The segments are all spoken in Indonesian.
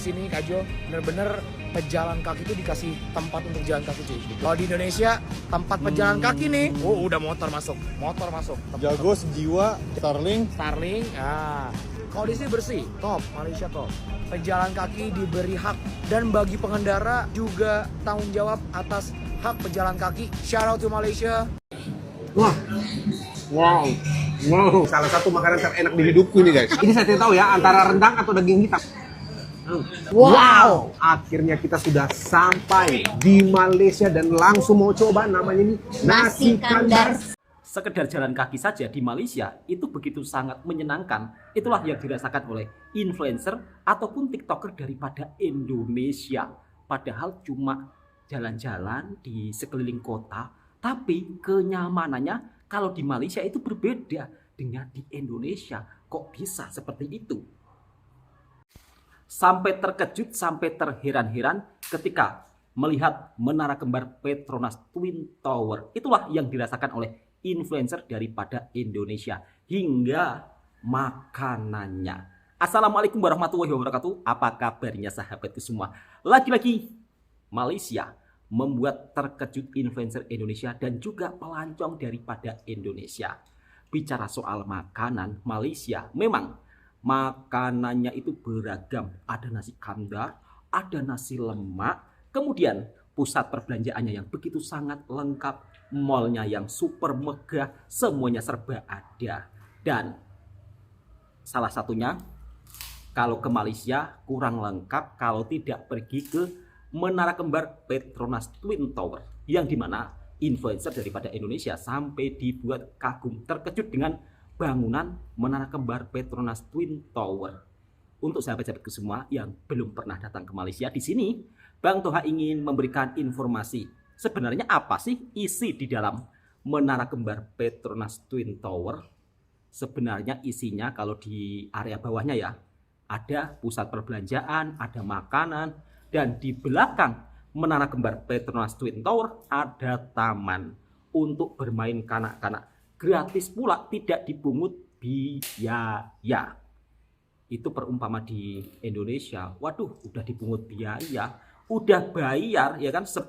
sini Kak Jo, bener-bener pejalan kaki itu dikasih tempat untuk jalan kaki cuy. Kalau di Indonesia tempat pejalan kaki nih, udah motor masuk. Jago sejiwa, Starling. Kalau di sini bersih, top, Malaysia top. Pejalan kaki diberi hak dan bagi pengendara juga tanggung jawab atas hak pejalan kaki. Shout out to Malaysia. Wow. Salah satu makanan terenak di hidupku ini guys. Ini saya tidak tahu ya antara rendang atau daging hitam. Wow. Akhirnya kita sudah sampai di Malaysia dan langsung mau coba namanya ini nasi kandar. Sekedar jalan kaki saja di Malaysia itu begitu sangat menyenangkan. Itulah yang dirasakan oleh influencer ataupun TikToker daripada Indonesia. Padahal cuma jalan-jalan di sekeliling kota, tapi kenyamanannya kalau di Malaysia itu berbeda dengan di Indonesia. Kok bisa seperti itu? Sampai terkejut, sampai terheran-heran ketika melihat menara kembar Petronas Twin Tower. Itulah yang dirasakan oleh influencer daripada Indonesia hingga makanannya. Assalamualaikum warahmatullahi wabarakatuh. Apa kabarnya sahabatku semua? Lagi-lagi Malaysia membuat terkejut influencer Indonesia dan juga pelancong daripada Indonesia. Bicara soal makanan Malaysia, memang makanannya itu beragam. Ada nasi kandar, ada nasi lemak, kemudian pusat perbelanjaannya yang begitu sangat lengkap, mallnya yang super megah, semuanya serba ada. Dan salah satunya, kalau ke Malaysia kurang lengkap kalau tidak pergi ke menara kembar Petronas Twin Tower, yang dimana influencer daripada Indonesia sampai dibuat kagum terkejut dengan bangunan menara kembar Petronas Twin Tower. Untuk sahabat-sahabatku semua yang belum pernah datang ke Malaysia, di sini Bang Toha ingin memberikan informasi. Sebenarnya apa sih isi di dalam menara kembar Petronas Twin Tower? Sebenarnya isinya kalau di area bawahnya ya, ada pusat perbelanjaan, ada makanan, dan di belakang menara kembar Petronas Twin Tower ada taman untuk bermain kanak-kanak. Gratis pula, tidak dipungut biaya. Itu perumpama di Indonesia, waduh udah dipungut biaya, udah bayar ya kan 10.000,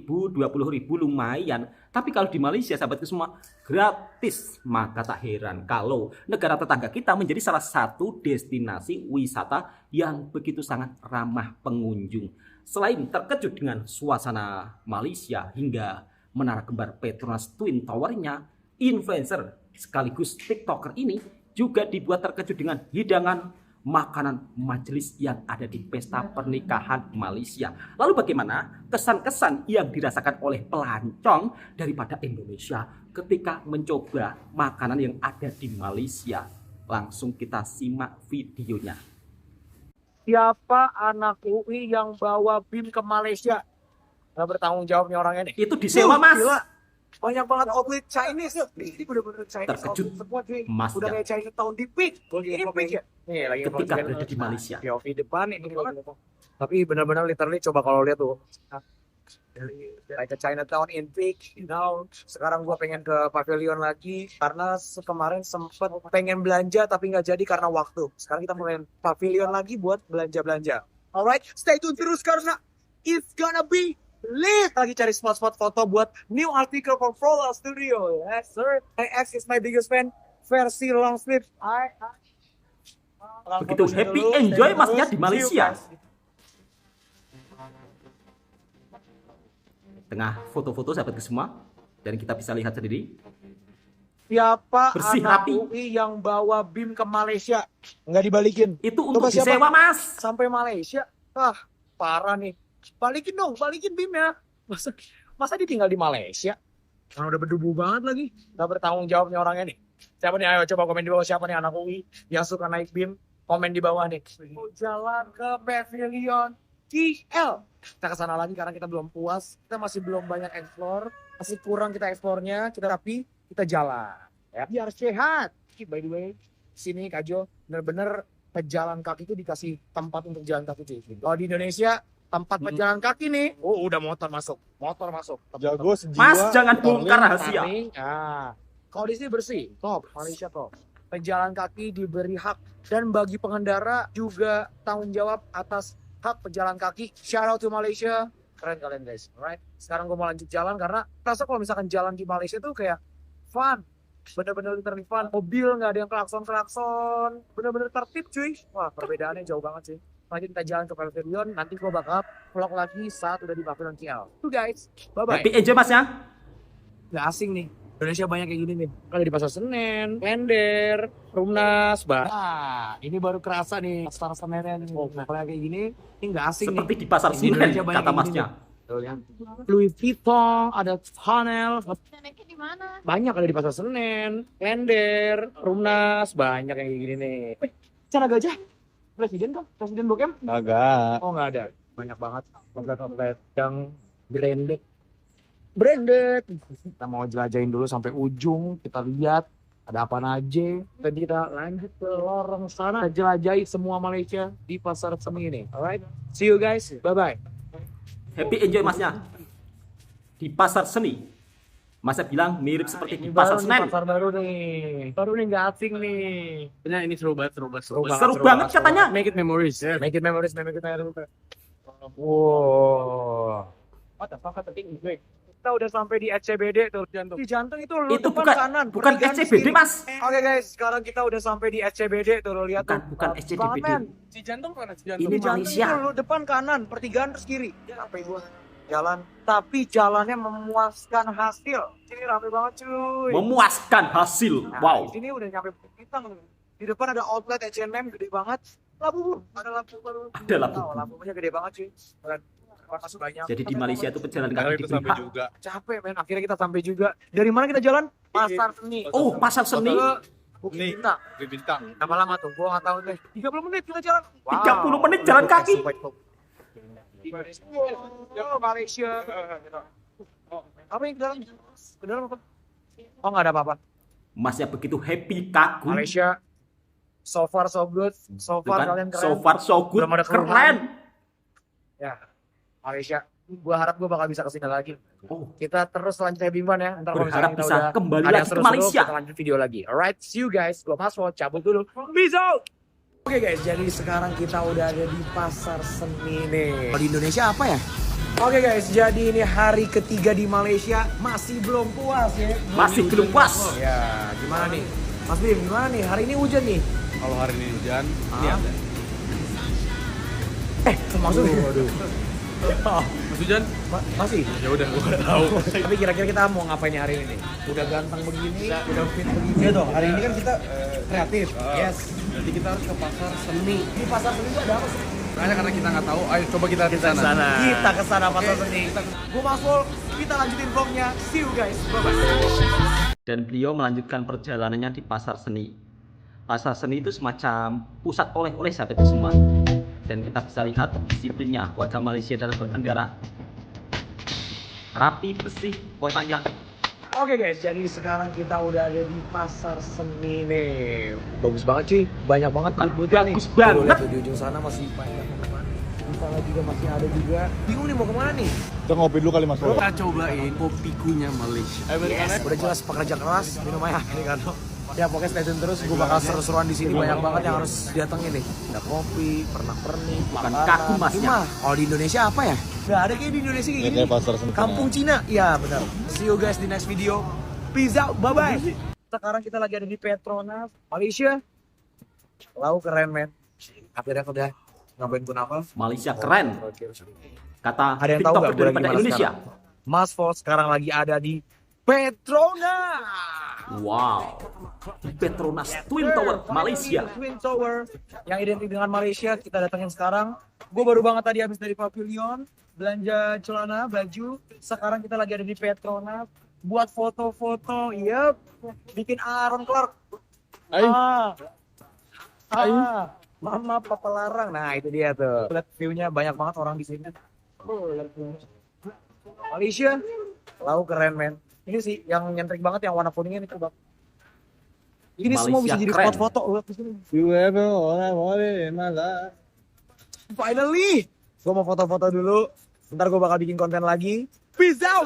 20.000 lumayan. Tapi kalau di Malaysia sahabatku semua gratis. Maka tak heran kalau negara tetangga kita menjadi salah satu destinasi wisata yang begitu sangat ramah pengunjung. Selain terkejut dengan suasana Malaysia hingga menara kembar Petronas Twin Tower-nya, influencer sekaligus TikToker ini juga dibuat terkejut dengan hidangan makanan majelis yang ada di pesta pernikahan Malaysia. Lalu bagaimana kesan-kesan yang dirasakan oleh pelancong daripada Indonesia ketika mencoba makanan yang ada di Malaysia? Langsung kita simak videonya. Siapa anak UI yang bawa BIM ke Malaysia? Nggak bertanggung jawabnya orangnya nih. Itu disewa mas. Gila. Banyak banget outlet Chinese. Ini bener-bener Chinese Terkejut outlet semua cuy. Mas Udah kayak Chinese tahun di peak. Ini peak ya? Nih lagi ketika berada di Malaysia. POV depan ini banget. Tapi benar-benar literally coba kalau lihat tuh. Like a Chinatown in peak, you know. Sekarang gua pengen ke pavilion lagi karena kemarin sempet pengen belanja tapi nggak jadi karena waktu. Sekarang kita pengen pavilion lagi buat belanja-belanja. Alright, stay tune terus karena it's gonna be lit. Lagi cari spot-spot foto buat new article from Frola Studio. Yes sir. X is my biggest fan. Versi long sleeve. Begitu happy enjoy masnya di Malaysia. Tengah foto-foto sahabatku semua, dan kita bisa lihat sendiri Siapa bersih anak rapi. UI yang bawa BIM ke Malaysia? Nggak dibalikin. Itu untuk Coba siapa? disewa mas. Sampai Malaysia. Parah nih. Balikin dong, balikin BIM-nya. Masa ditinggal di Malaysia? Karena udah berdebu banget lagi. Nggak bertanggung jawabnya orangnya nih. Siapa nih? Ayo coba komen di bawah siapa nih anak UI yang suka naik BIM. Komen di bawah nih. Mau jalan ke Pavilion TL. Kita kesana lagi karena kita belum puas. Kita masih belum banyak explore. Masih kurang kita explore-nya. Tapi kita jalan. Ya. Biar sehat. By the way, sini Kak Jo, bener-bener pejalan kaki itu dikasih tempat untuk jalan kaki cuy. Kalau di Indonesia tempat pejalan kaki nih, udah motor masuk. Jago sejiwa, Mas jangan Starling. bongkar rahasia. Kalau di sini bersih, top, Malaysia top. Pejalan kaki diberi hak dan bagi pengendara juga tanggung jawab atas hak pejalan kaki. Shout out to Malaysia. Keren kalian guys. Alright. Sekarang gue mau lanjut jalan karena rasa kalau misalkan jalan di Malaysia tuh kayak fun. Bener-bener literally fun. Mobil nggak ada yang klakson-klakson. Bener-bener tertib cuy. Wah perbedaannya jauh banget sih. Lanjut kita jalan ke Pavilion. Nanti gue bakal vlog lagi saat udah di Pavilion KL. Tuh guys. Bye-bye. Happy enjoy mas ya. Nggak asing nih. Indonesia banyak kayak gini nih. Kalau di Pasar Senen, Klender, Rumnas, ini baru kerasa nih Pasar Senen nih. Kalau kayak gini, ini nggak asing Seperti nih. di pasar Di Senen Indonesia banyak kata kayak gini masnya. Tuh, ya. Louis Vuitton, ada Chanel, Neneknya di mana? banyak ada di Pasar Senen, Klender, Rumnas, banyak yang kayak gini nih. Cara gajah, presiden kah? Presiden Bokem? Agak. Oh nggak ada, banyak banget outlet yang branded. Kita mau jelajahin dulu sampai ujung, kita lihat ada apa aja. Tadi kita lanjut ke lorong sana, kita jelajahi semua Malaysia di pasar seni ini. Alright, see you guys, bye bye. Happy enjoy masnya. Di pasar seni. Masnya bilang mirip seperti di pasar Senen. Pasar baru nih nggak asing nih. Bener ini seru banget. Seru banget katanya. Make it memories. Make it memories. Wow. What the fuck tadi? Kita udah sampai di SCBD tuh jantung. Di jantung itu lu Itu depan bukan kanan. bukan pertigaan SCBD kiri. mas. Oke guys, sekarang kita udah sampai di SCBD tuh lu lihat tuh. Bukan SCBD. Banget, men. Si jantung mana? Si Ini Di jantung Malaysia. itu lu depan kanan, pertigaan terus kiri. Sampai gua jalan, tapi jalannya memuaskan hasil. Ini rame banget cuy. Memuaskan hasil. Nah, Wow. di sini udah nyampe Bintang. Di depan ada outlet H&M gede banget. Lampu, ada lampu baru. Ada lampu. Oh, lampunya gede banget sih. Keren. Makasih banyak. Jadi di Malaysia itu pejalan kaki itu sampai diberi hak. juga. Capek men, akhirnya kita sampai juga. Dari mana kita jalan? Pasar Seni. Oh pasar seni. Bukit Nih. Bintang. Di bintang. Berapa lama tuh? Gua nggak tahu deh. 30 menit kita jalan. 30 menit jalan kaki. Oh, Malaysia. Apa yang ke dalam? Ke dalam apa? Oh nggak ada apa-apa. Masnya begitu happy kagum. Malaysia. So far so good. So Tuh far kan? kalian keren. So far so good. Belum ada Keren. keluhan. Ya, Malaysia. Gua harap gua bakal bisa kesini lagi. Oh, Kita terus lanjut Bimban ya. Ntar kalau berharap misalnya kita bisa udah kembali ada yang lagi ke seru-seru, Malaysia. kita lanjut video lagi. Alright, see you guys. Gua Maswo, cabut dulu. Peace out. Oke guys, jadi sekarang kita udah ada di Pasar Seni nih. Kalau di Indonesia apa ya? Oke guys, jadi ini hari ketiga di Malaysia. Masih belum puas ya. masih belum puas. Ya, gimana nih? Mas Bim, gimana nih? Hari ini hujan nih. Kalau hari ini hujan, ini Ah. ada. Maksudnya? Waduh. Mas hujan? Masih? Ya udah, gua nggak tahu. Tapi kira-kira kita mau ngapain nih hari ini nih? Udah ganteng begini, udah fit begini. Iya dong, hari ini kan kita kreatif. Yes. Jadi kita harus ke pasar seni. Di pasar seni itu ada apa sih? Karena kita nggak tahu, ayo coba kita ke sana. Kita ke sana pasar seni. Gue Maswol, kita lanjutin vlognya. See you guys. Bye-bye. Dan beliau melanjutkan perjalanannya di pasar seni. Pasar seni itu semacam pusat oleh-oleh sahabat itu semua. Dan kita bisa lihat disiplinnya warga Malaysia dalam bernegara. Rapi, bersih, pokoknya. Oke guys, jadi sekarang kita udah ada di pasar seni nih. Bagus banget cuy, banyak banget booth-boothnya nih. Bagus banget. Tuh, lihat tuh di ujung sana masih banyak teman. Di sana juga masih ada juga. Bingung nih mau kemana nih? Kita ngopi dulu kali Mas. Kita cobain kopikunya Malaysia. Yes, udah jelas pekerja keras, minum air americano. Ya pokoknya stay tune terus, gue bakal seru-seruan di sini banyak banget yang harus didatengin nih. Ada kopi, pernak-pernik, Bukan makanan. kaku, masnya. Gimana? Kalau di Indonesia apa ya? Gak ada kayak di Indonesia kayak gini. Kayak pasar seni. Kampung Cina, iya benar. See you guys di next video. Peace out, bye bye. Sekarang kita lagi ada di Petronas, Malaysia. Lau keren men. Akhirnya udah ngapain pun apa? Malaysia keren. Kata Ada yang tahu nggak TikToker gue lagi daripada mana Indonesia. sekarang? Mas Fos sekarang lagi ada di Petronas. Wow. Petronas Twin Tower Malaysia. Twin Tower yang identik dengan Malaysia kita datangin sekarang. Gue baru banget tadi habis dari pavilion belanja celana, baju. Sekarang kita lagi ada di Petronas buat foto-foto. Yep. Bikin Aaron Clark. Mama papa larang. Nah, itu dia tuh. Lihat view-nya banyak banget orang di sini. Malaysia. Lau keren men. Ini sih yang nyentrik banget yang warna kuningnya nih coba. Ini semua bisa Malaysia jadi keren. spot foto lihat di sini. You ever all I wanted in my life. Finally, gue mau foto-foto dulu. Ntar gue bakal bikin konten lagi. Inilah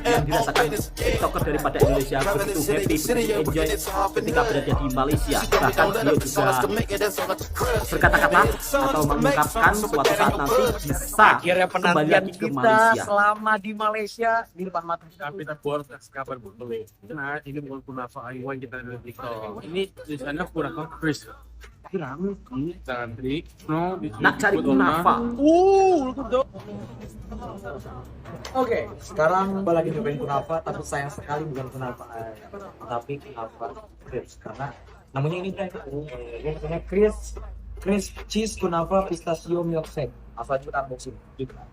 yang dirasakan TikToker daripada Indonesia, begitu happy, begitu enjoy ketika berada di Malaysia. Bahkan beliau juga berkata-kata atau mengungkapkan suatu saat nanti bisa Akhirnya kembali penantian lagi ke kita Malaysia. selama di Malaysia di depan mata kita. Kita buat kabar betul. Nah, ini bukan kunafa aywan kita dari TikTok. Ini di sana kunafa Chris. Kurang, cantik. No, Nak cari kunafa. Oke, sekarang gue lagi nyobain kunafa, tapi sayang sekali bukan kunafa, tapi kunafa crisp karena namanya ini namanya crisp cheese kunafa pistachio milkshake. Asal juga unboxing.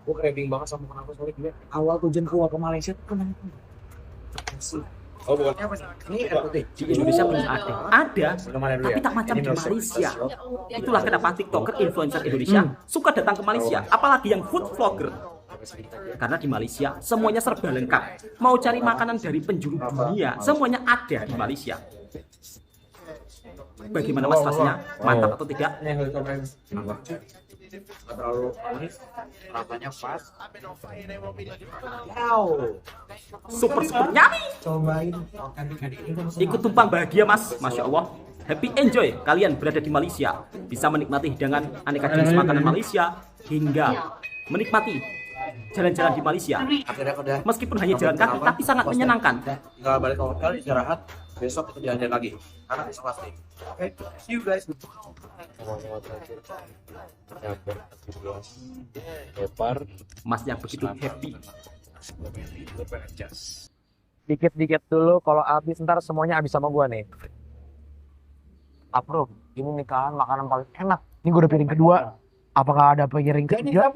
Gue craving banget sama kunafa soalnya dia awal tujuan gua ke Malaysia tuh kunafa. Oh bukan. Ini air putih. Di Indonesia belum ada, Belum ada dulu tapi ya? tak macam Ini di milkshake. Malaysia. Itulah kenapa TikToker influencer Indonesia suka datang ke Malaysia, apalagi yang food vlogger. Karena di Malaysia semuanya serba lengkap. Mau cari makanan dari penjuru dunia, semuanya ada di Malaysia. Bagaimana mas rasanya? Mantap atau tidak? Ini harus cobain. Nggak terlalu manis, rasanya pas. Wow, Super nyami. cobain authentic ini. Ikut tumpang bahagia mas, masya Allah. Happy enjoy kalian berada di Malaysia, bisa menikmati hidangan aneka jenis makanan Malaysia hingga menikmati jalan-jalan di Malaysia. Akhirnya udah. Meskipun hanya jalan kaki, tapi sangat menyenangkan. Tinggal balik ke hotel, istirahat. Besok kita jalan-jalan lagi. Karena besok pasti. Oke, see you guys. Mas yang begitu happy. Dikit-dikit dulu, kalau habis ntar semuanya habis sama gua nih. Approve. Ini nikahan makanan paling enak. Ini gua udah piring kedua. Apakah ada piring ketiga?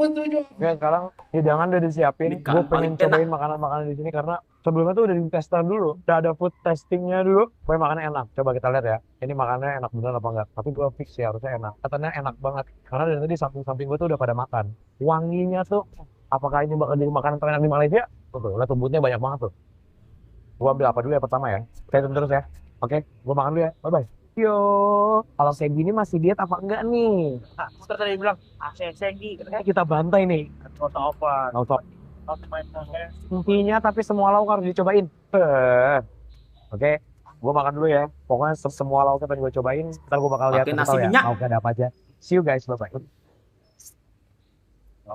Ya sekarang hidangan udah disiapin. Nikahan Gue pengen paling cobain makanan-makanan di sini karena sebelumnya tuh udah ditestan dulu. Udah ada food testingnya dulu. Pokoknya makannya enak. Coba kita lihat ya. Ini makannya enak bener apa enggak? Tapi gue fix ya harusnya enak. Katanya enak banget. Karena dari tadi samping-samping gue tuh udah pada makan. Wanginya tuh. Apakah ini bakal jadi makanan terenak di Malaysia? Tuh, lihat tumbutnya banyak banget tuh. Gue ambil apa dulu ya pertama ya. Stay tune terus ya. Oke, gue makan dulu ya. Bye-bye. Yo, kalau saya gini masih diet apa enggak nih? Seperti tadi bilang, segi. Kita bantai nih. Nggak usah. Intinya tapi semua lauk harus dicobain. Oke, gue makan dulu ya. Pokoknya semua lauknya pengen gue cobain. Ntar gue bakal lihat Pakai kasih nasi tahu ya. minyak. Lauknya ada apa aja. See you guys, bye-bye.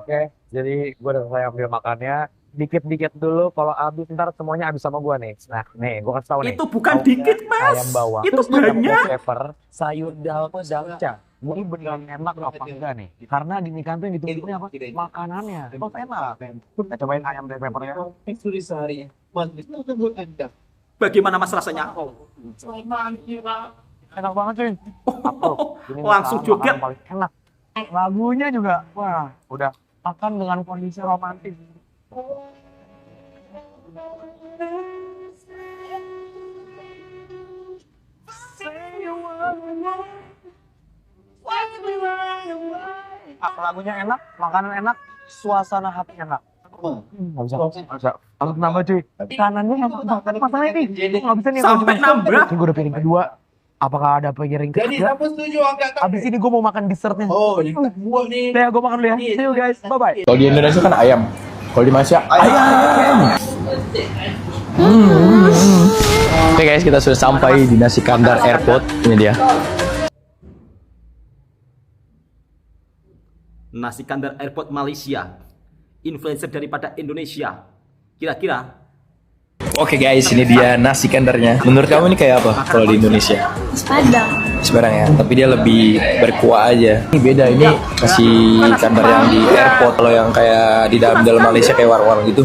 Oke, jadi gue udah selesai ambil makannya. Dikit-dikit dulu, kalau habis ntar semuanya habis sama gua nih. Nah, nih gua kasih tahu nih. Itu bukan Lauknya dikit mas, ayam bawang, itu terus ada banyak. black pepper, sayur dalca. Ini beneran enak apa enggak nih? Karena di nikahan tuh yang ditunggunya apa? Makanannya. Kok enak? Kita cobain ayam black peppernya. Bagaimana mas rasanya? Enak banget cuy. Ini Langsung makanan joget. paling enak. Lagunya juga, wah, udah makan dengan kondisi romantis. Lagunya enak, makanan enak, suasana hati enak. Nggak bisa. Harus nambah cuy. Kanannya enak banget. Masalahnya nih, nggak bisa nih. Sampai nambah. Ini gue udah piring kedua. Apakah ada piring ketiga? Abis ini gue mau makan dessertnya. Oh, ini gue nih. Ya, gue makan dulu ya. See you guys. Bye-bye. Kalau di Indonesia kan ayam. Kalau di Malaysia ayam. Oke guys, kita sudah sampai di Nasi Kandar Airport. Ini dia. Nasi Kandar Airport Malaysia, influencer daripada Indonesia. Kira-kira Oke guys, ini dia nasi kandarnya. Menurut kamu ini kayak apa kalau di Indonesia? Sebarang ya, tapi dia lebih berkuah aja. Ini beda, ini nasi kandar yang di airport. Kalau yang kayak di dalam Malaysia kayak warung-warung gitu.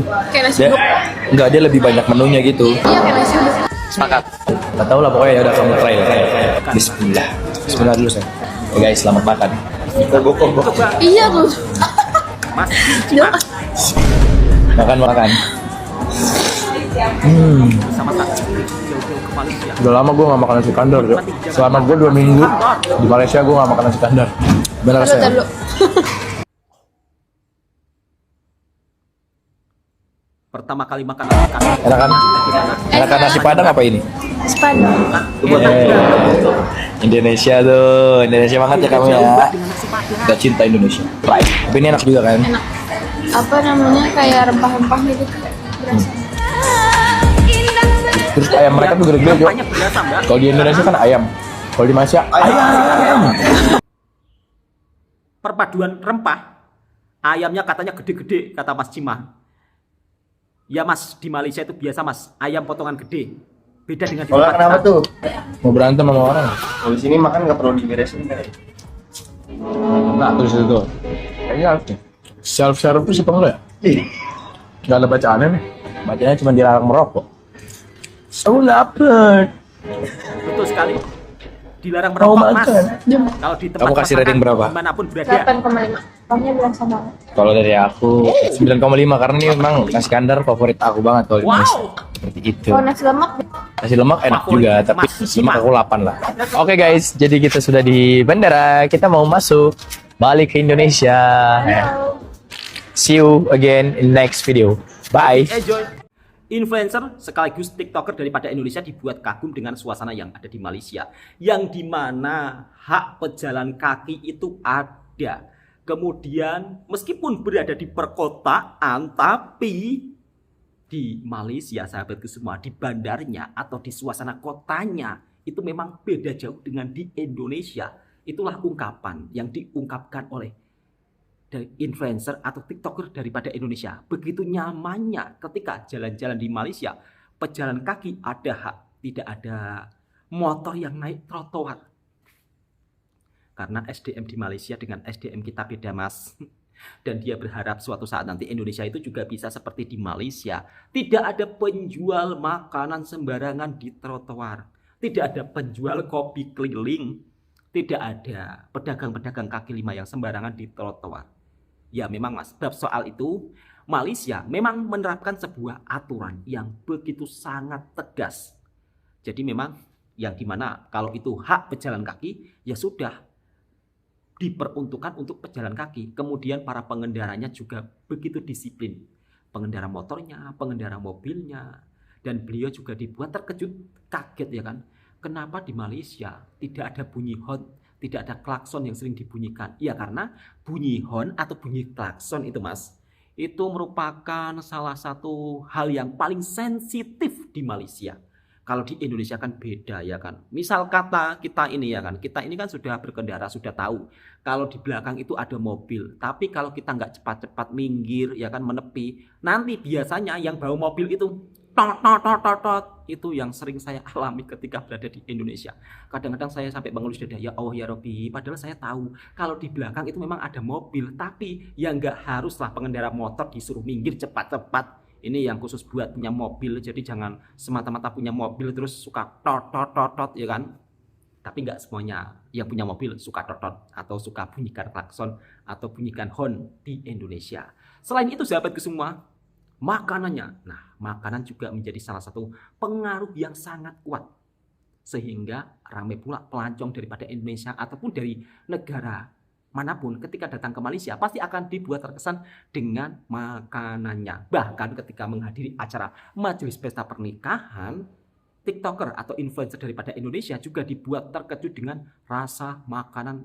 Dia, enggak, dia lebih banyak menunya gitu. Sepakat. Gak tau lah pokoknya, ya udah kamu try. Bismillah. Bismillah dulu saya. Oke guys, selamat makan. Iya tuh. mas Makan. sama tak jauh-jauh ke Malaysia. Udah lama gue gak makan nasi kandar, Jok. Selama gue 2 minggu di Malaysia gue gak makan nasi kandar. Bener saya. Pertama kali makan nasi kandar. Enak kan? Enakan nasi padang apa ini? Sepadang. Indonesia tuh, Indonesia banget ya kamu ya. Kita cinta Indonesia. Right. Tapi ini enak juga kan? Enak. apa namanya kayak rempah-rempahnya gitu berasa. Terus ayam mereka tuh gede-gede, Jo. Rempahnya berasa, Mbak. Kalau di Indonesia kan ayam. Kalau di Malaysia ayam. Perpaduan rempah, ayamnya katanya gede-gede, kata Mas Cima. Ya Mas, di Malaysia itu biasa Mas, ayam potongan gede. Beda dengan di Kalau tempat kenapa kita. tuh? Mau berantem sama orang. Kalau di sini makan nggak perlu diberesin kan? Nah, terus itu. Kayaknya harus nih. Self-service apa enggak ya? Nggak ada bacaannya nih. Bacanya cuma dilarang merokok. So lapar. Betul sekali. Dilarang Mau merokok Mas. makan. Kalau di tempat Kamu kasih makan, rating berapa? dimanapun berada. 8,5. Pokoknya berasa banget. Kalau dari aku 9,5 karena ini memang nasi kandar favorit aku banget kalau di Indonesia. Wow. Seperti itu. Kalau nasi lemak Nasi lemak enak Favorit juga, tapi Mas lemak Cima. aku 8 lah. Oke guys, jadi kita sudah di bandara. Kita mau masuk balik ke Indonesia. See you again in next video. Bye. Enjoy. Influencer sekaligus TikToker daripada Indonesia dibuat kagum dengan suasana yang ada di Malaysia, yang dimana hak pejalan kaki itu ada. Kemudian meskipun berada di perkotaan, tapi di Malaysia sahabatku semua, di bandarnya atau di suasana kotanya itu memang beda jauh dengan di Indonesia. Itulah ungkapan yang diungkapkan oleh dari influencer atau TikToker daripada Indonesia. Begitu nyamannya ketika jalan-jalan di Malaysia, pejalan kaki ada hak, tidak ada motor yang naik trotoar. Karena SDM di Malaysia dengan SDM kita beda Mas. Dan dia berharap suatu saat nanti Indonesia itu juga bisa seperti di Malaysia. Tidak ada penjual makanan sembarangan di trotoar. Tidak ada penjual kopi keliling. Tidak ada pedagang-pedagang kaki lima yang sembarangan di trotoar. Ya memang Mas, bab soal itu Malaysia memang menerapkan sebuah aturan yang begitu sangat tegas. Jadi memang yang dimana kalau itu hak pejalan kaki ya sudah diperuntukkan untuk pejalan kaki. Kemudian para pengendaranya juga begitu disiplin. Pengendara motornya, pengendara mobilnya. Dan beliau juga dibuat terkejut, kaget ya kan. Kenapa di Malaysia tidak ada bunyi horn, tidak ada klakson yang sering dibunyikan? Ya karena bunyi horn atau bunyi klakson itu Mas, itu merupakan salah satu hal yang paling sensitif di Malaysia. Kalau di Indonesia kan beda ya kan. Misal kata kita ini ya kan, kita ini kan sudah berkendara, sudah tahu kalau di belakang itu ada mobil. Tapi kalau kita nggak cepat-cepat minggir ya kan, menepi, nanti biasanya yang bawa mobil itu tot tot tot tot tot. Itu yang sering saya alami ketika berada di Indonesia. Kadang-kadang saya sampai mengelus dada, ya Allah ya Robbi, padahal saya tahu kalau di belakang itu memang ada mobil, tapi ya nggak haruslah pengendara motor disuruh minggir cepat-cepat. Ini yang khusus buat punya mobil, jadi jangan semata-mata punya mobil terus suka tot tot tot tot ya kan. Tapi nggak semuanya yang punya mobil suka tot tot atau suka bunyikan klakson atau bunyikan horn di Indonesia. Selain itu sahabatku semua, makanannya. Nah, makanan juga menjadi salah satu pengaruh yang sangat kuat. Sehingga ramai pula pelancong daripada Indonesia ataupun dari negara manapun ketika datang ke Malaysia pasti akan dibuat terkesan dengan makanannya. Bahkan ketika menghadiri acara majelis pesta pernikahan, TikToker atau influencer daripada Indonesia juga dibuat terkejut dengan rasa makanan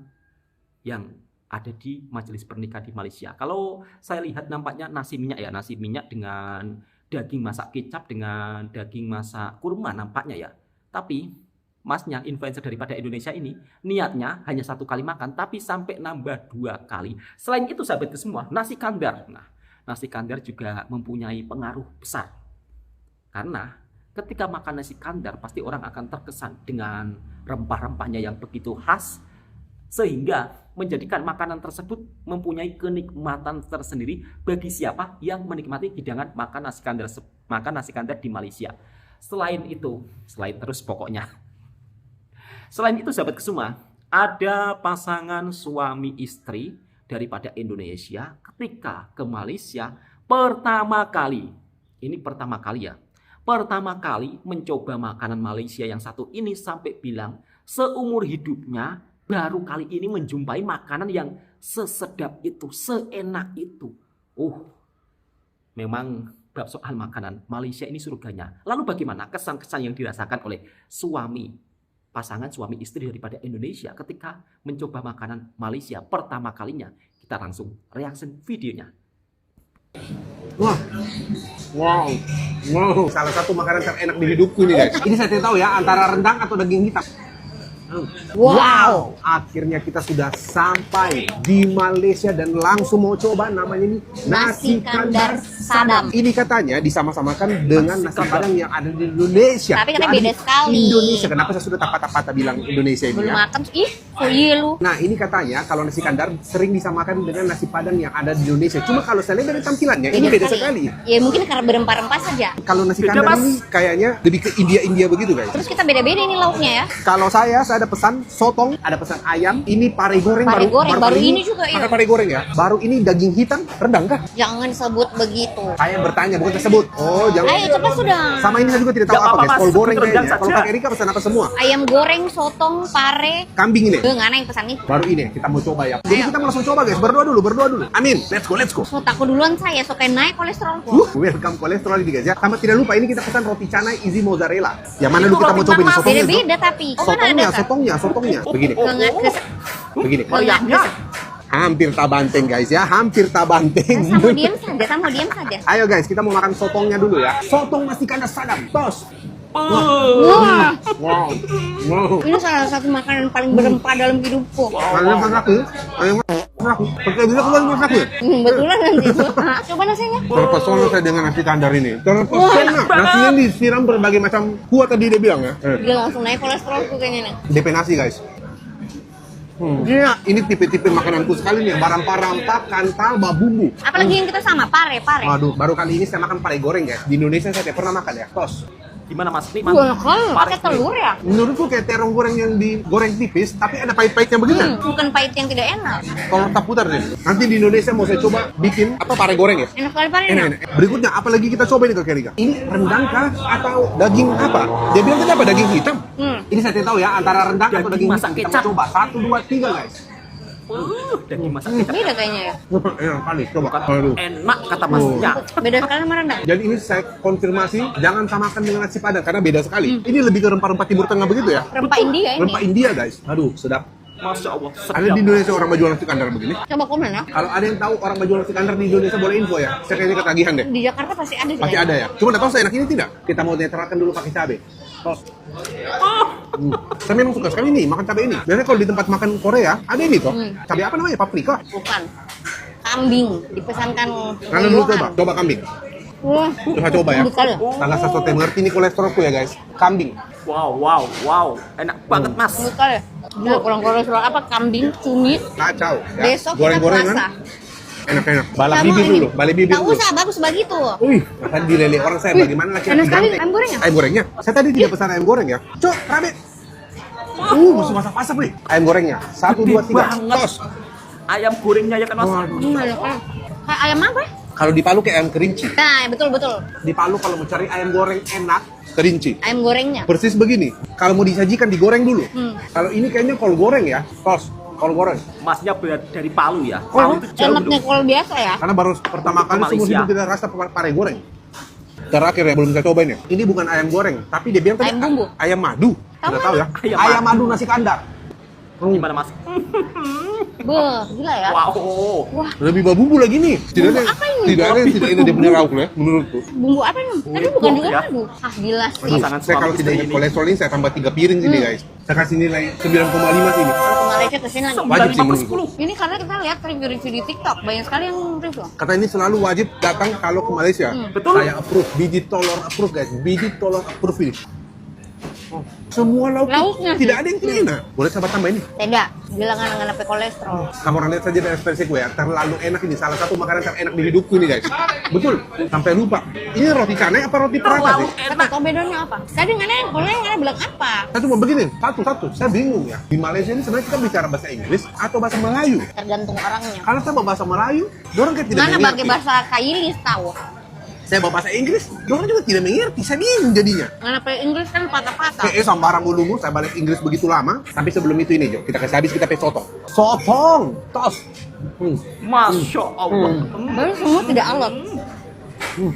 yang ada di majelis pernikahan di Malaysia. Kalau saya lihat nampaknya nasi minyak ya, nasi minyak dengan daging masak kecap dengan daging masak kurma nampaknya ya. Tapi Masnya influencer daripada Indonesia ini niatnya hanya 1 kali makan tapi sampai nambah 2 kali. Selain itu sahabatku semua, nasi kandar. Nah, nasi kandar juga mempunyai pengaruh besar. Karena ketika makan nasi kandar pasti orang akan terkesan dengan rempah-rempahnya yang begitu khas sehingga menjadikan makanan tersebut mempunyai kenikmatan tersendiri bagi siapa yang menikmati hidangan makan nasi kandar di Malaysia. Selain itu, Selain itu sahabat semua, ada pasangan suami istri daripada Indonesia ketika ke Malaysia pertama kali mencoba makanan Malaysia yang satu ini sampai bilang seumur hidupnya baru kali ini menjumpai makanan yang sesedap itu, seenak itu. Memang bab soal makanan Malaysia ini surganya. Lalu bagaimana kesan-kesan yang dirasakan oleh pasangan suami istri daripada Indonesia ketika mencoba makanan Malaysia pertama kalinya? Kita langsung reaction videonya. Wah. Wow. Wow. Salah satu makanan terenak di hidupku ini guys. Ini saya tidak tahu ya antara rendang atau daging hitam. Wow, akhirnya kita sudah sampai di Malaysia dan langsung mau coba namanya ini nasi kandar Sadam. Ini katanya disama-samakan dengan nasi padang yang ada di Indonesia. Tapi katanya beda sekali. Indonesia, kenapa saya sudah patah-patah bilang Indonesia ini Belum ya? makan, ih, kuyi lu. Nah ini katanya kalau nasi kandar sering disamakan dengan nasi padang yang ada di Indonesia. Cuma kalau saya lihat dari tampilannya ini beda sekali. Ya mungkin karena berempah-rempah saja. Kalau nasi kandar ini kayaknya lebih ke India-India begitu guys. Terus kita beda-beda ini lauknya ya. Kalau saya ada pesan sotong, ada pesan ayam, ini pare goreng, Pare goreng, baru kali ini juga ya. makan pare goreng ya. Baru ini daging hitam, rendang kah? Jangan sebut begitu. Saya bertanya, bukan tersebut. Oh, jangan. Ayo cepat sudah. Sama ini saya juga tidak tahu Gak apa apa-apa, guys. Kol Mas, goreng sebut rendang kayaknya. Kalau saja. Kak Erika pesan apa semua? Ayam goreng, sotong, pare. Kambing ini. Ngana yang pesan nih. Baru ini kita mau coba ya. Jadi kita mau langsung coba guys. Berdoa dulu, berdoa dulu. Amin. Let's go, let's go. So takut duluan saya, so kayak naik kolesterolku. Welcome kolesterol ini guys ya. Sama tidak lupa ini kita pesan roti canai easy mozzarella. Yang mana dulu kita mau roti coba ini Mas, sotongnya. Beda-beda tapi. Oh, mana ada kan? Sotongnya. Begini. Lengat ke Begini. Meriahnya. Hampir tak banteng guys ya. Hampir tak banteng. sama diam saja, sama diam saja. Ayo guys, kita mau makan sotongnya dulu ya. Sotong nasi kandar Sadam. Tos. Wah, Wow. Wow. ini salah satu makanan paling berempah dalam hidupku. Ayam masak ya? Ayam masak. Pakai dia keluar masak ya? Betulan nanti itu. Coba nasinya. Terpesona saya dengan nasi kandar ini. Terpesona. Nasinya disiram berbagai macam kuah tadi dia bilang ya. Dia langsung naik kolesterolku kayaknya nih. DP nasi guys. Iya, ini tipe-tipe makananku sekali nih. Rempah-rempah, kental, bumbu. Apalagi yang kita sama, pare. Waduh, baru kali ini saya makan pare goreng guys. Di Indonesia saya tidak pernah makan ya. Tos. Gimana Mas? Nih, Wah, kan pakai Paris nih. telur ya? Menurutku kayak terong goreng yang digoreng tipis, tapi ada pahit-pahitnya begitu. Bukan pahit yang tidak enak. Kalau tak putar deh. Nanti di Indonesia mau saya coba bikin apa pare goreng ya? Enak sekali parenya. Enak. Berikutnya apa lagi kita coba ini Kak Erika? Ini rendang kah atau daging apa? Dia bilang tadi apa? Daging hitam? Ini saya tidak tahu ya antara rendang atau Daging daging masak hitam. Kita kecap. coba 1, 2, 3 guys. Daging masak kecap. Beda kayaknya ya. Enak kali, coba. Aduh. Enak kata Masnya. Beda sekali sama rendang. Jadi ini saya konfirmasi jangan samakan dengan nasi padang karena beda sekali. Ini lebih ke rempah-rempah Timur Tengah begitu ya? Rempah India ini. Rempah India guys. Aduh, sedap. Masya Allah. Ada di Indonesia orang jual nasi kandar begini? Coba komen ya. Kalau ada yang tahu orang jual nasi kandar di Indonesia boleh info ya. Saya kayaknya ketagihan deh. Di Jakarta pasti ada sih. Pasti ada ya. Cuma nggak tahu seenak ini tidak. Kita mau netralkan dulu pakai cabai. Tos. Saya memang suka sekali nih makan cabai ini. Biasanya kalau di tempat makan Korea ada ini toh. Cabai apa namanya? Paprika. Bukan. Kambing dipesankan. Kalian dulu Johan. coba kambing. Wah. Coba coba ya. Lembut kali. Salah satu yang ngerti nih kolesterolku ya guys. Kambing. Wow. Enak banget Mas. Lembut kali. Gila, kurang kolesterol apa? Kambing, cumi. Kacau. Ya. Besok kita Goreng-gorengan. puasa. Enak. Balap Kamu bibir ini. dulu. Balik bibir Tak dulu. usah, bagus begitu. Wih, tadi dilele orang saya bagaimana laki-laki enak sekali ganteng. ayam gorengnya. Ayam gorengnya. Saya tadi tidak pesan ayam goreng ya. Cok, rabe. Masuk masak-masak nih. Ayam gorengnya. 1, 2, 3. banget. Tos. Ayam gorengnya ya kan Mas. Ada kan? Kayak ayam apa? Kalau di Palu kayak ayam kerinci. Nah, betul. Di Palu kalau mau cari ayam goreng enak, kerinci. Ayam gorengnya. Persis begini. Kalau mau disajikan digoreng dulu. Kalau ini kayaknya kol goreng ya. Tos, kol goreng. Masnya dari Palu ya. Oh, Palu itu jauh enaknya dulu. kol biasa ya. Karena baru pertama kali seumur Malaysia. hidup kita rasa pare goreng. Terakhir ya belum saya cobain ya. Ini bukan ayam goreng, tapi dia bilang tadi Ayam bumbu. ayam madu. Tahu Tidak tahu ya. Ayam Ayam madu nasi kandar. Gimana Mas? Beuh, gila ya. Wow. Lebih bumbu lagi nih. Tidak ada, Bumbu apa ini? tidak ada, tidak ada dia punya lauk ya, menurutku. Bumbu apa nih? Tapi bukan juga ya. madu. Ah, gila sih. Pasangan Saya kalau suami tidak istri ingat ini. kolesterol ini saya tambah 3 piring sini guys. Saya kasih nilai 9,5 sini. Kalau ke Malaysia kesini lagi. Wajib sih 9,5 per menurutku. 10. Ini karena kita lihat review-review di TikTok, banyak sekali yang review. Kata ini selalu wajib datang kalau ke Malaysia. Betul. Saya approve, biji tolor approve guys, biji tolor approve ini. Semua Lauknya tidak sih. ada yang tidak enak. Boleh sahabat tambah ini? Tidak, bilang anak-anak kolesterol. Kamu orang lihat saja dari ekspresiku ya, terlalu enak ini. Salah satu makanan terenak di hidupku ini guys. Betul, sampai lupa. Ini roti canai apa roti perata sih? Saya tahu bedanya apa. Tadi nggak bilang apa. Saya cuma begini, satu. Saya bingung ya. Di Malaysia ini sebenarnya kita bicara bahasa Inggris atau bahasa Melayu? Tergantung orangnya. Kalau saya bawa bahasa Melayu, orang kayak tidak Mana mengerti. pakai bahasa Kailis tahu? Saya bawa bahasa Inggris, orang juga tidak mengerti. Saya bingung jadinya. Mana pakai Inggris kan patah-patah. Kayak sambarang ulungu, saya balik Inggris begitu lama. Tapi sebelum itu ini, Jo. Kita kasih habis, kita pakai sotong. Sotong! Tos! Masya Allah. Baru semua tidak alot.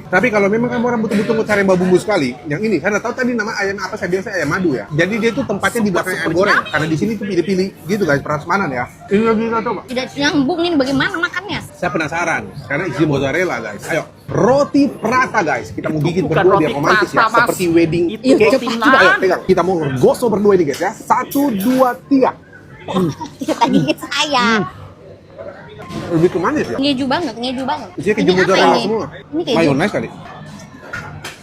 Tapi kalau memang kamu orang betul-betul mau cari bumbu sekali, yang ini, saya nggak tahu tadi nama ayam apa, saya bilang saya ayam madu ya. Jadi dia tuh tempatnya di belakang ayam goreng. Karena di sini tuh pilih-pilih gitu guys, prasmanan ya. Ini lagi kita coba. Tidak nyambung ini bagaimana makannya? Saya penasaran karena isi mozzarella guys. Ayo, roti prata guys. Kita mau gigit bukan berdua roti biar romantis ya, prata, Mas. seperti wedding Itu cake. roti Coba ayo naan. pegang. Kita mau gosok berdua ini guys ya. 1, 2, 3. Kita gigit saya. Lebih ke manis ya? Ngeju banget, ngeju banget. Isinya keju Ini apa mozzarella ini? semua. Ini keju. Mayones kali.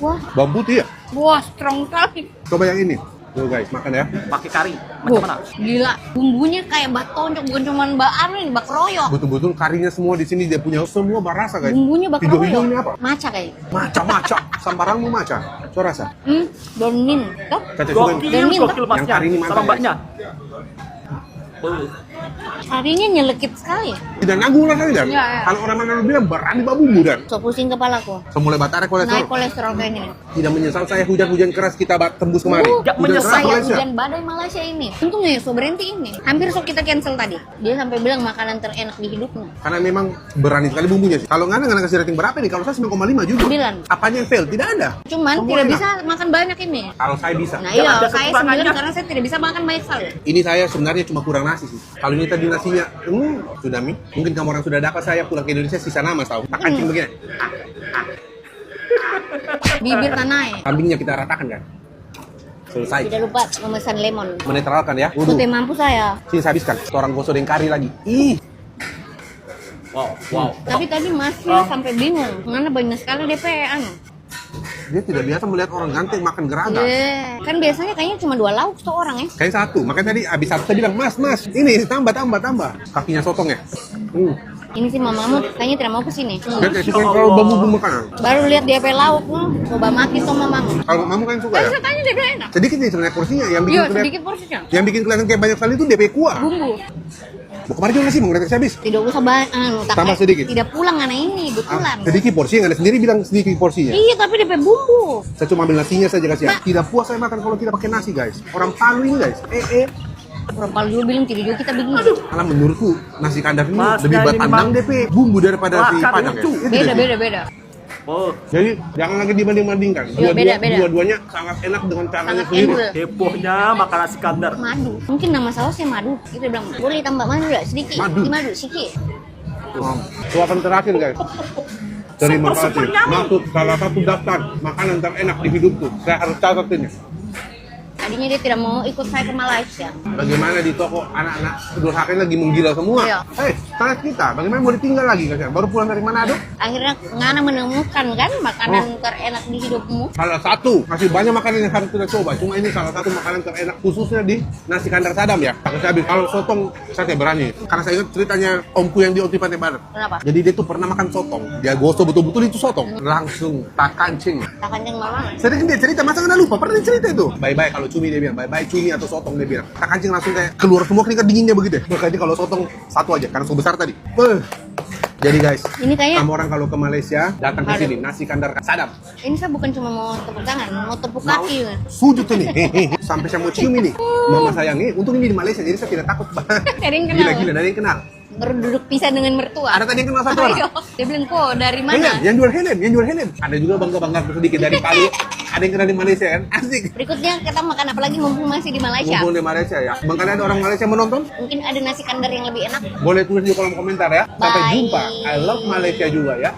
Wah, Bawang putih ya? wah, strong sekali. Coba yang ini. Tuh guys, makan ya. Pakai kari. Macam mana? Gila, bumbunya kayak bak tonjok, bukan cuma bak anu ini, bak royok. Betul-betul karinya semua di sini dia punya semua berasa guys. Bumbunya bak Hijau-hijau royok. ini apa? Maca kayak. Maca-maca. Sambarangmu maca. So rasa. Donin. Toh? Caca juga. Dan Gokil minta. Yang masnya. kari ini mantap, Sama guys. mbaknya. Harinya nyelekit sekali. Tidak nanggung rasanya dan. Iya, iya. Kalau orang Manado bilang berani bumbu dan. So pusing kepalaku. Semulai batara Naik kolesterol. kolesterol kayaknya. Tidak menyesal saya hujan-hujan keras kita tembus kemarin. Gak Hujan menyesal. keras Saya Malaysia. hujan badai Malaysia ini. Untungnya ya so berhenti ini. Hampir so kita cancel tadi. Dia sampai bilang makanan terenak di hidupnya. Karena memang berani sekali bumbunya sih. Kalau nggak kasih rating berapa nih? Kalau saya 9,5 juga. 9. Apanya yang fail? Tidak ada. Cuman Semua tidak enak. bisa makan banyak ini. Kalau saya bisa. Nah Jangan iya, ada saya kekurangannya. 9 karena saya tidak bisa makan banyak sekali. Ini saya sebenarnya cuma kurang nasi sih. Kalau ini tadi nasinya, sudah mi. Mungkin kamu orang sudah dapat, saya pulang ke Indonesia sisa nama tahu. Tak kancing begini. Bibir tanai. Kambingnya kita ratakan kan. Selesai. Tidak lupa memesan lemon. Menetralkan ya. Itu teh mampu saya. Sini saya habiskan. Orang gosok dengan kari lagi. Ih. Wow. Tapi tadi masih sampai bingung. Mana banyak sekali DP anu. Dia tidak biasa melihat orang ganteng makan gerada. Kan biasanya kayaknya cuma 2 lauk tuh orang ya. Kayak satu. Makanya tadi habis satu saya bilang, Mas, ini tambah. Kakinya sotong ya. Ini sih mamamu kayaknya tidak mau kesini. Dia kayak suka kalau bumbu makanan. Baru lihat DP lauk, coba mati tuh mamamu. Kalau mamamu kan suka Tapi ya. saya tanya DP enak. Sedikit nih sebenarnya porsinya. Yang bikin Iya, kelihatan, sedikit porsinya. yang bikin kelihatan kayak banyak sekali itu DP kuah. Bumbu. Mau kemarin juga nasi mau ngeliat saya habis. Tidak usah banyak. Tambah sedikit. Tidak pulang anak ini, betulan. Sedikit porsi, nggak ada sendiri bilang sedikit porsinya. Iya, tapi DP bumbu. Saya cuma ambil nasinya saja kasih ya. Tidak puas saya makan kalau tidak pakai nasi guys. Orang Palu ini guys. Berapa dulu bilang tidak juga kita begini. Karena menurutku nasi kandar ini Mas, lebih kayak ini bertandang memang- DP bumbu daripada si Makan Padang lucu. ya. Itu dia sih. Beda. Oh, Jadi jangan lagi dibanding-bandingkan. Iya, beda. Dua-duanya sangat enak dengan caranya Sangat sendiri. endul. hebohnya makan nasi kandar. Madu. Mungkin nama sausnya madu. Kita bilang, boleh tambah madu nggak? Sedikit. Madu. Di madu, sedikit. Suapan terakhir guys. Terima kasih. Super yummy. Masuk salah satu daftar makanan terenak di hidupku. Saya harus catat ini. Tadinya dia tidak mau ikut saya ke Malaysia. Bagaimana di toko anak-anak Durhaka ini lagi menggila semua. Iya. Salah kita. Bagaimana mau ditinggal lagi kasihan? Baru pulang dari Manado. Akhirnya Ngana menemukan kan makanan terenak di hidupmu. Salah satu, masih banyak makanan yang harus kita coba. Cuma ini salah satu makanan terenak khususnya di nasi kandar Sadam ya. Harus saya habis. Kalau sotong saya tidak berani. Karena saya ingat ceritanya omku yang di Oti Pantai Barat. Kenapa? Jadi dia tuh pernah makan sotong. Dia gosok betul-betul itu sotong. Langsung tak kancing. Tak kenceng mama. Sering dia cerita, masa nggak lupa? Pernah dia cerita itu. Bye-bye kalau cumi dia bilang. Bye-bye cumi atau sotong dia bilang. Tak kancing langsung kayak keluar semua keringat dinginnya begitu. Makanya kalau sotong satu aja karena so besar tadi. Jadi guys, Ini kayaknya kamu orang kalau ke Malaysia datang ke Aduh. sini nasi kandar Sadam. ini saya bukan cuma mau tepuk tangan, mau tepuk kaki. Sujud ini. Sampai saya mau cium ini. Mama sayang ini. Untung ini di Malaysia jadi saya tidak takut. Ada yang kenal. Gila-gila, ada yang kenal. Baru duduk pisah dengan mertua. Ada tadi yang kenal satu orang. Ayo, dia bilang kok dari mana? Helm, yang jual helm. Ada juga bangga-bangga sedikit dari Palu. Ada yang kenal di Malaysia kan? Asik. Berikutnya kita makan apa lagi mumpung masih di Malaysia? Mumpung di Malaysia ya. Bangkali ada orang Malaysia menonton? Mungkin ada nasi kandar yang lebih enak. Boleh tulis di kolom komentar ya. Sampai Bye. jumpa. I love Malaysia juga ya.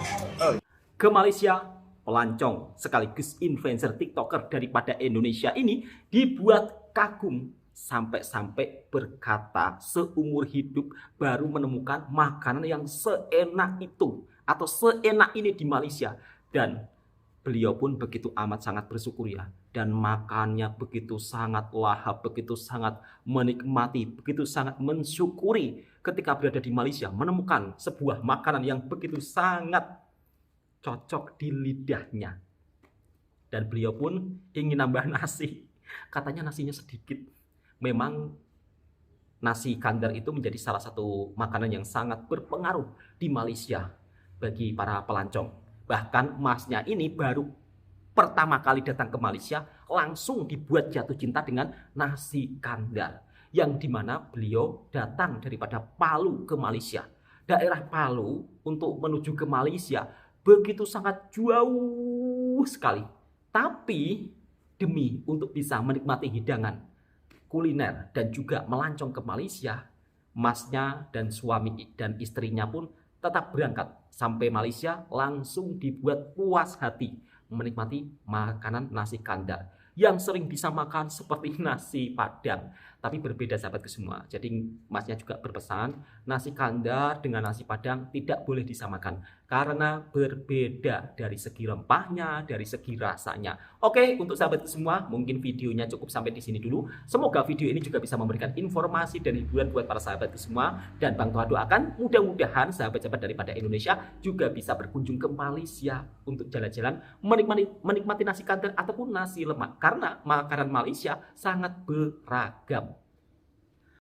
Ke Malaysia, pelancong sekaligus influencer TikToker daripada Indonesia ini dibuat kagum sampai-sampai berkata seumur hidup baru menemukan makanan yang seenak itu atau seenak ini di Malaysia. Dan beliau pun begitu amat sangat bersyukur ya, dan makannya begitu sangat lahap, begitu sangat menikmati, begitu sangat mensyukuri ketika berada di Malaysia menemukan sebuah makanan yang begitu sangat cocok di lidahnya. Dan beliau pun ingin nambah nasi. Katanya nasinya sedikit. Memang nasi kandar itu menjadi salah satu makanan yang sangat berpengaruh di Malaysia bagi para pelancong. Bahkan masnya ini baru pertama kali datang ke Malaysia langsung dibuat jatuh cinta dengan nasi kandar. Yang dimana beliau datang daripada Palu ke Malaysia. Daerah Palu untuk menuju ke Malaysia begitu sangat jauh sekali. Tapi demi untuk bisa menikmati hidangan kuliner dan juga melancong ke Malaysia, masnya dan suami dan istrinya pun tetap berangkat sampai Malaysia langsung dibuat puas hati menikmati makanan nasi kandar yang sering disamakan seperti nasi padang, tapi berbeda sahabatku semua. Jadi masnya juga berpesan nasi kandar dengan nasi padang tidak boleh disamakan karena berbeda dari segi rempahnya, dari segi rasanya. Oke, untuk sahabatku semua, mungkin videonya cukup sampai di sini dulu. Semoga video ini juga bisa memberikan informasi dan hiburan buat para sahabatku semua. Dan Bang Toha doakan mudah-mudahan sahabat-sahabat daripada Indonesia juga bisa berkunjung ke Malaysia untuk jalan-jalan menikmati nasi kandar ataupun nasi lemak. Karena makanan Malaysia sangat beragam.